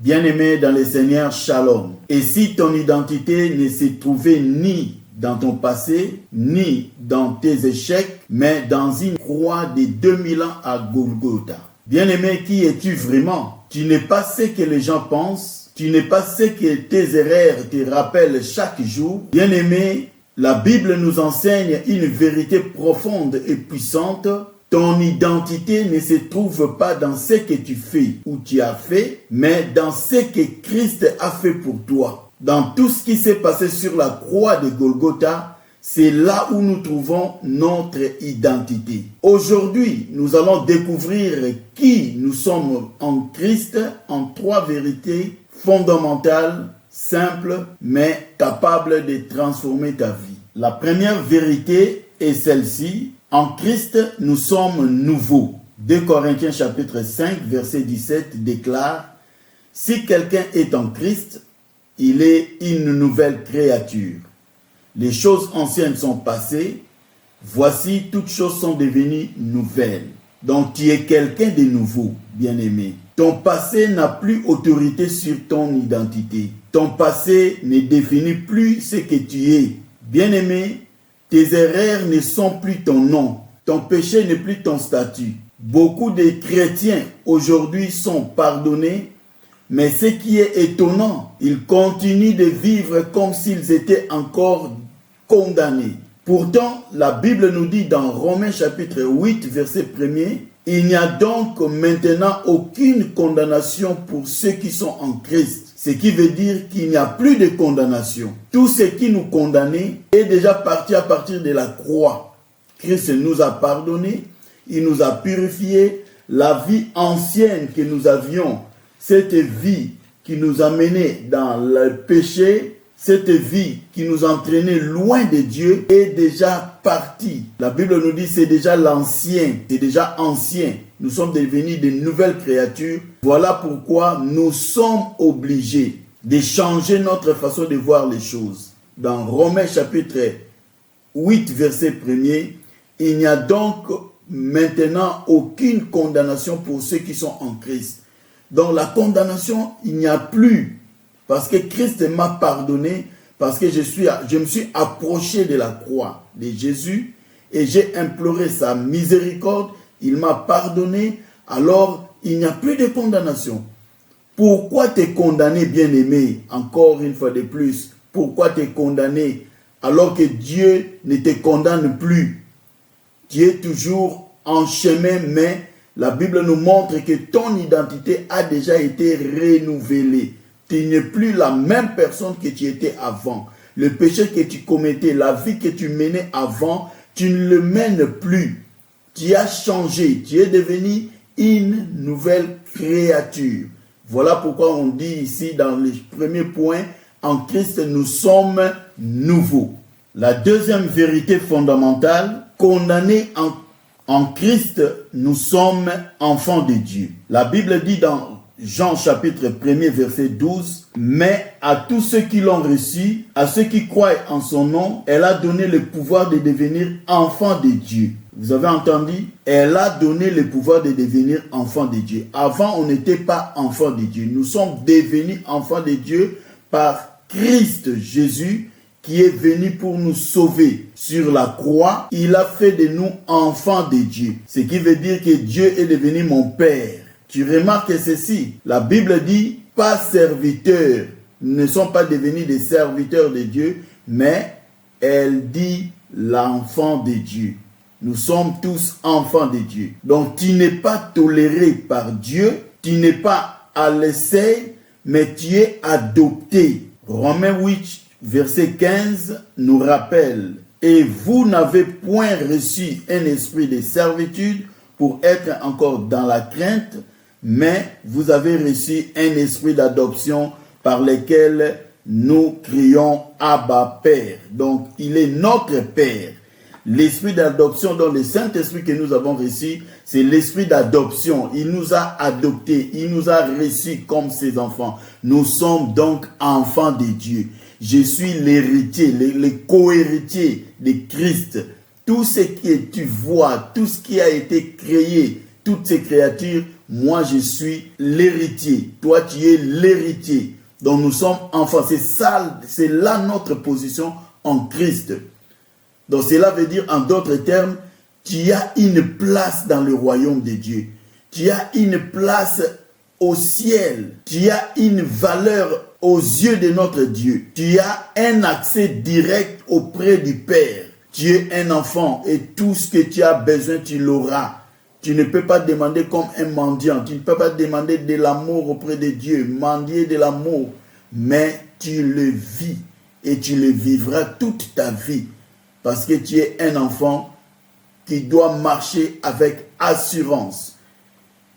Bien-aimé dans le Seigneur, shalom. Et si ton identité ne se trouvait ni dans ton passé, ni dans tes échecs, mais dans une croix de 2000 ans à Golgotha. Bien-aimé, qui es-tu vraiment? Tu n'es pas ce que les gens pensent, tu n'es pas ce que tes erreurs te rappellent chaque jour. Bien-aimé, la Bible nous enseigne une vérité profonde et puissante. Ton identité ne se trouve pas dans ce que tu fais ou tu as fait, mais dans ce que Christ a fait pour toi. Dans tout ce qui s'est passé sur la croix de Golgotha, c'est là où nous trouvons notre identité. Aujourd'hui, nous allons découvrir qui nous sommes en Christ en 3 vérités fondamentales, simples, mais capables de transformer ta vie. La première vérité est celle-ci. En Christ, nous sommes nouveaux. 2 Corinthiens chapitre 5, verset 17 déclare « Si quelqu'un est en Christ, il est une nouvelle créature. Les choses anciennes sont passées, voici toutes choses sont devenues nouvelles. » Donc tu es quelqu'un de nouveau, bien-aimé. Ton passé n'a plus autorité sur ton identité. Ton passé ne définit plus ce que tu es. Bien-aimé, tes erreurs ne sont plus ton nom. Ton péché n'est plus ton statut. Beaucoup de chrétiens aujourd'hui sont pardonnés, mais ce qui est étonnant, ils continuent de vivre comme s'ils étaient encore condamnés. Pourtant, la Bible nous dit dans Romains chapitre 8, verset 1er, « Il n'y a donc maintenant aucune condamnation pour ceux qui sont en Christ. » Ce qui veut dire qu'il n'y a plus de condamnation. Tout ce qui nous condamnait est déjà parti à partir de la croix. Christ nous a pardonné, il nous a purifiés. La vie ancienne que nous avions, cette vie qui nous a menés dans le péché, cette vie qui nous entraînait loin de Dieu est déjà partie. La Bible nous dit c'est déjà l'ancien, c'est déjà ancien. Nous sommes devenus de nouvelles créatures. Voilà pourquoi nous sommes obligés de changer notre façon de voir les choses. Dans Romains chapitre 8, verset 1er, il n'y a donc maintenant aucune condamnation pour ceux qui sont en Christ. Donc la condamnation, il n'y a plus. Parce que Christ m'a pardonné, parce que je me suis approché de la croix de Jésus et j'ai imploré sa miséricorde. Il m'a pardonné, alors il n'y a plus de condamnation. Pourquoi t'es condamné, bien-aimé? Encore une fois de plus, pourquoi t'es condamné alors que Dieu ne te condamne plus? Tu es toujours en chemin, mais la Bible nous montre que ton identité a déjà été renouvelée. Tu n'es plus la même personne que tu étais avant. Le péché que tu commettais, la vie que tu menais avant, tu ne le mènes plus. Tu as changé, tu es devenu une nouvelle créature. Voilà pourquoi on dit ici dans le premier point, en Christ nous sommes nouveaux. La deuxième vérité fondamentale, condamnés en Christ, nous sommes enfants de Dieu. La Bible dit dans Jean chapitre 1er verset 12, « Mais à tous ceux qui l'ont reçu, à ceux qui croient en son nom, elle a donné le pouvoir de devenir enfants de Dieu. » Vous avez entendu? Elle a donné le pouvoir de devenir enfants de Dieu. Avant, on n'était pas enfants de Dieu. Nous sommes devenus enfants de Dieu par Christ Jésus qui est venu pour nous sauver. Sur la croix, il a fait de nous enfants de Dieu. Ce qui veut dire que Dieu est devenu mon Père. Tu remarques ceci, la Bible dit, pas serviteurs, nous ne sommes pas devenus des serviteurs de Dieu, mais elle dit l'enfant de Dieu. Nous sommes tous enfants de Dieu. Donc tu n'es pas toléré par Dieu, tu n'es pas à l'essai, mais tu es adopté. Romains 8, verset 15 nous rappelle, « Et vous n'avez point reçu un esprit de servitude pour être encore dans la crainte, mais vous avez reçu un esprit d'adoption par lequel nous crions Abba Père. » Donc, il est notre Père. L'esprit d'adoption dans le Saint-Esprit que nous avons reçu, c'est l'esprit d'adoption. Il nous a adoptés, il nous a reçus comme ses enfants. Nous sommes donc enfants de Dieu. Je suis l'héritier, le co-héritier de Christ. Tout ce que tu vois, tout ce qui a été créé, toutes ces créatures moi je suis l'héritier, toi tu es l'héritier. Donc nous sommes enfants, c'est ça, c'est là notre position en Christ. Donc cela veut dire en d'autres termes, tu as une place dans le royaume de Dieu. Tu as une place au ciel. Tu as une valeur aux yeux de notre Dieu. Tu as un accès direct auprès du Père. Tu es un enfant et tout ce que tu as besoin, tu l'auras. Tu ne peux pas demander comme un mendiant. Tu ne peux pas demander de l'amour auprès de Dieu, mendier de l'amour. Mais tu le vis et tu le vivras toute ta vie. Parce que tu es un enfant qui doit marcher avec assurance.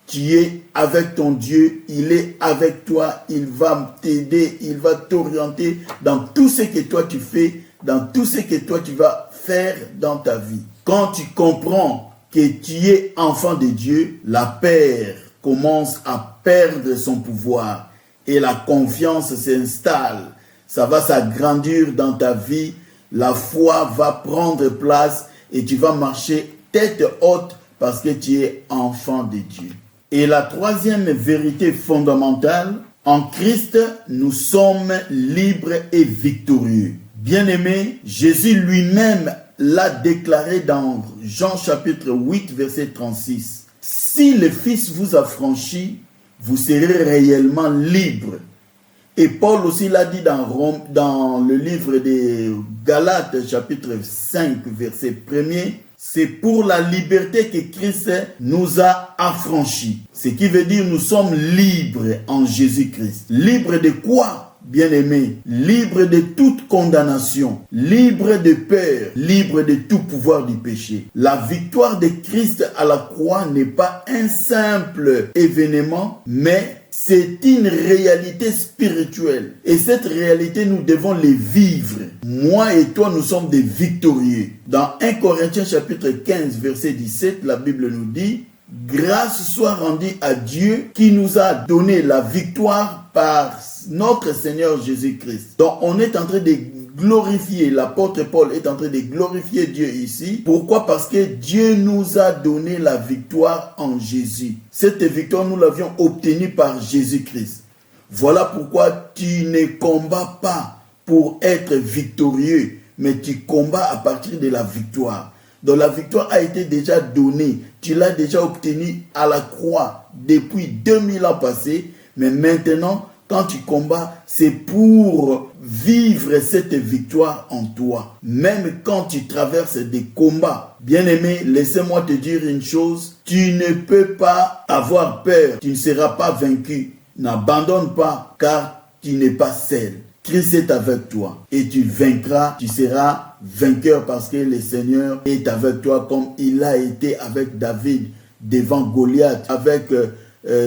Tu es avec ton Dieu, il est avec toi, il va t'aider, il va t'orienter dans tout ce que toi tu fais, dans tout ce que toi tu vas faire dans ta vie. Quand tu comprends que tu es enfant de Dieu, la peur commence à perdre son pouvoir et la confiance s'installe. Ça va s'agrandir dans ta vie, la foi va prendre place et tu vas marcher tête haute parce que tu es enfant de Dieu. Et la troisième vérité fondamentale, en Christ, nous sommes libres et victorieux. Bien-aimé, Jésus lui-même l'a déclaré dans Jean chapitre 8, verset 36. Si le Fils vous a franchi, vous serez réellement libres. Et Paul aussi l'a dit dans le livre des Galates, chapitre 5, verset 1er. C'est pour la liberté que Christ nous a affranchis. Ce qui veut dire nous sommes libres en Jésus-Christ. Libres de quoi, bien-aimés? Libres de toute condamnation, libres de peur, libres de tout pouvoir du péché. La victoire de Christ à la croix n'est pas un simple événement, mais c'est une réalité spirituelle. Et cette réalité, nous devons les vivre. Moi et toi, nous sommes des victorieux. Dans 1 Corinthiens chapitre 15, verset 17, la Bible nous dit « Grâce soit rendue à Dieu qui nous a donné la victoire par notre Seigneur Jésus-Christ. » Donc, on est en train de glorifier, l'apôtre Paul est en train de glorifier Dieu ici. Pourquoi? Parce que Dieu nous a donné la victoire en Jésus. Cette victoire, nous l'avions obtenue par Jésus-Christ. Voilà pourquoi tu ne combats pas pour être victorieux, mais tu combats à partir de la victoire. Donc la victoire a été déjà donnée. Tu l'as déjà obtenue à la croix depuis 2000 ans passés, mais maintenant, quand tu combats, c'est pour vivre cette victoire en toi. Même quand tu traverses des combats. Bien-aimé, laissez-moi te dire une chose. Tu ne peux pas avoir peur. Tu ne seras pas vaincu. N'abandonne pas, car tu n'es pas seul. Christ est avec toi. Et tu vaincras. Tu seras vainqueur parce que le Seigneur est avec toi comme il a été avec David devant Goliath, avec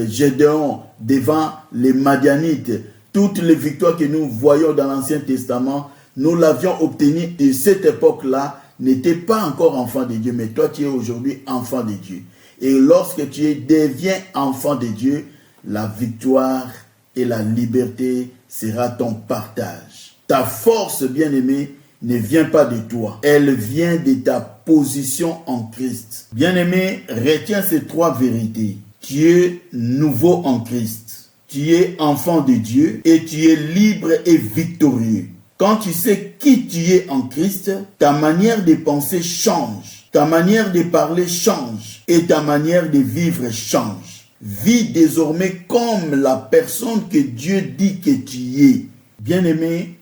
Gédéon devant les Madianites. Toutes les victoires que nous voyons dans l'Ancien Testament, nous l'avions obtenues et cette époque-là n'était pas encore enfant de Dieu, mais toi tu es aujourd'hui enfant de Dieu. Et lorsque tu deviens enfant de Dieu, la victoire et la liberté sera ton partage. Ta force, bien-aimée, ne vient pas de toi. Elle vient de ta position en Christ. Bien-aimé, retiens ces trois vérités. Tu es nouveau en Christ. Tu es enfant de Dieu et tu es libre et victorieux. Quand tu sais qui tu es en Christ, ta manière de penser change. Ta manière de parler change. Et ta manière de vivre change. Vis désormais comme la personne que Dieu dit que tu es. Bien-aimé,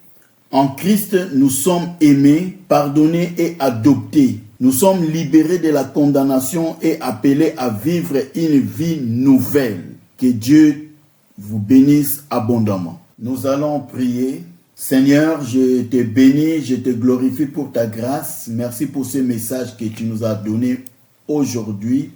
en Christ, nous sommes aimés, pardonnés et adoptés. Nous sommes libérés de la condamnation et appelés à vivre une vie nouvelle. Que Dieu vous bénisse abondamment. Nous allons prier. Seigneur, je te bénis, je te glorifie pour ta grâce. Merci pour ce message que tu nous as donné aujourd'hui.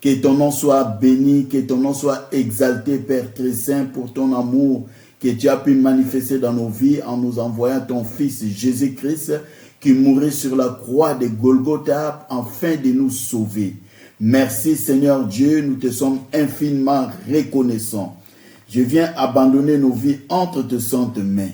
Que ton nom soit béni, que ton nom soit exalté, Père très saint, pour ton amour que tu as pu manifester dans nos vies en nous envoyant ton Fils Jésus-Christ qui mourit sur la croix de Golgotha afin de nous sauver. Merci Seigneur Dieu, nous te sommes infiniment reconnaissants. Je viens abandonner nos vies entre tes saintes mains.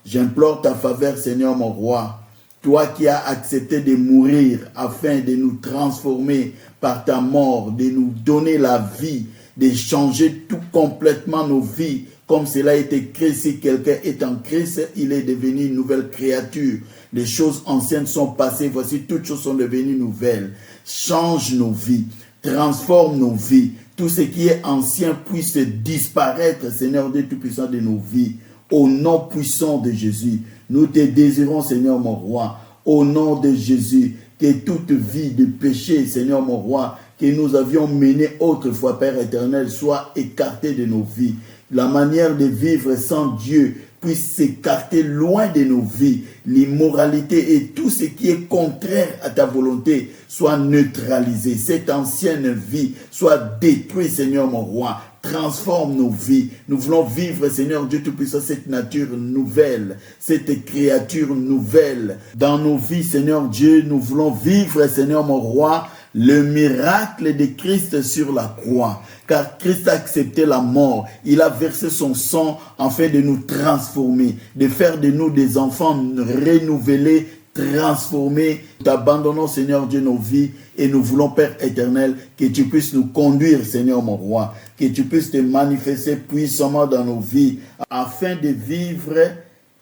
J'implore ta faveur Seigneur mon roi, toi qui as accepté de mourir afin de nous transformer par ta mort, de nous donner la vie, de changer tout complètement nos vies. Comme cela a été écrit, si quelqu'un est en Christ, il est devenu une nouvelle créature. Les choses anciennes sont passées, voici toutes choses sont devenues nouvelles. Change nos vies, transforme nos vies. Tout ce qui est ancien puisse disparaître, Seigneur Dieu Tout-Puissant, de nos vies. Au nom puissant de Jésus, nous te désirons, Seigneur mon roi. Au nom de Jésus, que toute vie de péché, Seigneur mon roi, que nous avions menée autrefois, Père éternel, soit écartée de nos vies. La manière de vivre sans Dieu puisse s'écarter loin de nos vies. L'immoralité et tout ce qui est contraire à ta volonté soit neutralisé. Cette ancienne vie soit détruite, Seigneur mon roi. Transforme nos vies. Nous voulons vivre, Seigneur Dieu Tout-Puissant, cette nature nouvelle, cette créature nouvelle. Dans nos vies, Seigneur Dieu, nous voulons vivre, Seigneur mon roi, le miracle de Christ sur la croix. Car Christ a accepté la mort. Il a versé son sang afin de nous transformer, de faire de nous des enfants renouvelés, transformés. Nous t'abandonnons, Seigneur Dieu, nos vies et nous voulons, Père éternel, que tu puisses nous conduire, Seigneur mon roi, que tu puisses te manifester puissamment dans nos vies afin de vivre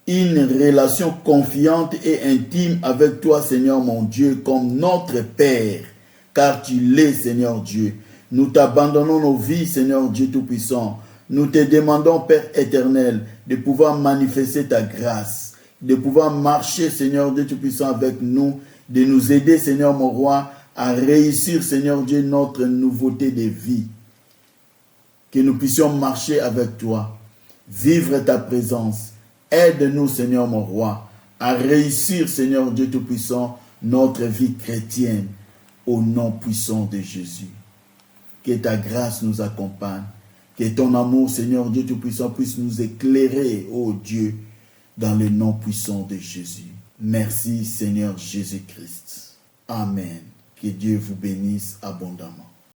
une relation confiante et intime avec toi, Seigneur mon Dieu, comme notre Père, car tu l'es, Seigneur Dieu. Nous t'abandonnons nos vies, Seigneur Dieu Tout-Puissant. Nous te demandons, Père éternel, de pouvoir manifester ta grâce, de pouvoir marcher, Seigneur Dieu Tout-Puissant, avec nous, de nous aider, Seigneur mon roi, à réussir, Seigneur Dieu, notre nouveauté de vie. Que nous puissions marcher avec toi, vivre ta présence. Aide-nous, Seigneur mon roi, à réussir, Seigneur Dieu Tout-Puissant, notre vie chrétienne, au nom puissant de Jésus. Que ta grâce nous accompagne. Que ton amour, Seigneur Dieu Tout-Puissant, puisse nous éclairer, ô Dieu, dans le nom puissant de Jésus. Merci, Seigneur Jésus-Christ. Amen. Que Dieu vous bénisse abondamment.